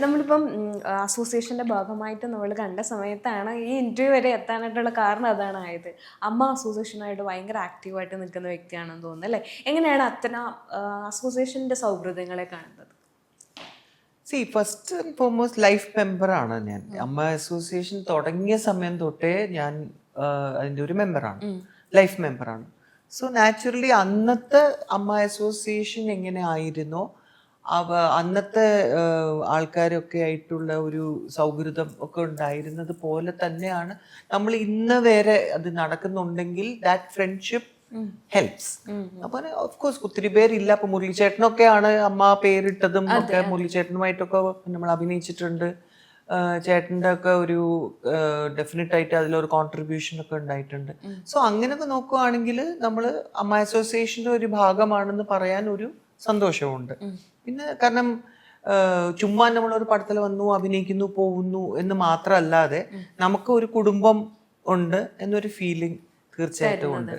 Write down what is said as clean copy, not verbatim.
നമ്മളിപ്പം അസോസിയേഷൻ്റെ ഭാഗമായിട്ട് നമ്മൾ കണ്ട സമയത്താണ് ഈ ഇൻ്റർവ്യൂ വരെ എത്താനായിട്ടുള്ള കാരണം അതാണ് ആയത്. അമ്മ അസോസിയേഷനായിട്ട് ഭയങ്കര ആക്റ്റീവായിട്ട് നിൽക്കുന്ന വ്യക്തിയാണെന്ന് തോന്നുന്നു അല്ലേ? എങ്ങനെയാണ് അത്തരം അസോസിയേഷൻ്റെ സൗഹൃദങ്ങളെ കാണുന്നത്? ഫസ്റ്റ് ആൻഡ് ഫോർമോസ്റ്റ് ലൈഫ് മെമ്പറാണ് ഞാൻ. അമ്മ അസോസിയേഷൻ തുടങ്ങിയ സമയം തൊട്ടേ ഞാൻ അതിൻ്റെ ഒരു മെമ്പറാണ്, ലൈഫ് മെമ്പറാണ്. സോ നാച്ചുറലി അന്നത്തെ അമ്മ അസോസിയേഷൻ എങ്ങനെ ആയിരുന്നോ അന്നത്തെ ആൾക്കാരൊക്കെ ആയിട്ടുള്ള ഒരു സൗഹൃദം ഒക്കെ ഉണ്ടായിരുന്നത് പോലെ തന്നെയാണ് നമ്മൾ ഇന്ന് വരെ അത് നടക്കുന്നുണ്ടെങ്കിൽ ദാറ്റ് ഫ്രണ്ട്ഷിപ്പ് ഹെൽപ്സ്. അപ്പൊ ഓഫ് കോഴ്സ് ഒത്തിരി പേരില്ല. അപ്പൊ മുരളിച്ചേട്ടനൊക്കെയാണ് അമ്മ പേരിട്ടതും ഒക്കെ. മുരളിച്ചേട്ടനുമായിട്ടൊക്കെ നമ്മൾ അഭിനയിച്ചിട്ടുണ്ട്. ചേട്ടൻ്റെ ഒക്കെ ഒരു ഡെഫിനറ്റ് ആയിട്ട് അതിലൊരു കോൺട്രിബ്യൂഷൻ ഒക്കെ ഉണ്ടായിട്ടുണ്ട്. സോ അങ്ങനെയൊക്കെ നോക്കുവാണെങ്കിൽ നമ്മൾ അമ്മ അസോസിയേഷന്റെ ഒരു ഭാഗമാണെന്ന് പറയാൻ ഒരു സന്തോഷമുണ്ട്. പിന്നെ കാരണം ചുമ്മാ നമ്മളൊരു പടത്തിൽ വന്നു അഭിനയിക്കുന്നു പോകുന്നു എന്ന് മാത്രമല്ലാതെ നമുക്ക് ഒരു കുടുംബം ഉണ്ട് എന്നൊരു ഫീലിംഗ് തീർച്ചയായിട്ടും ഉണ്ട്.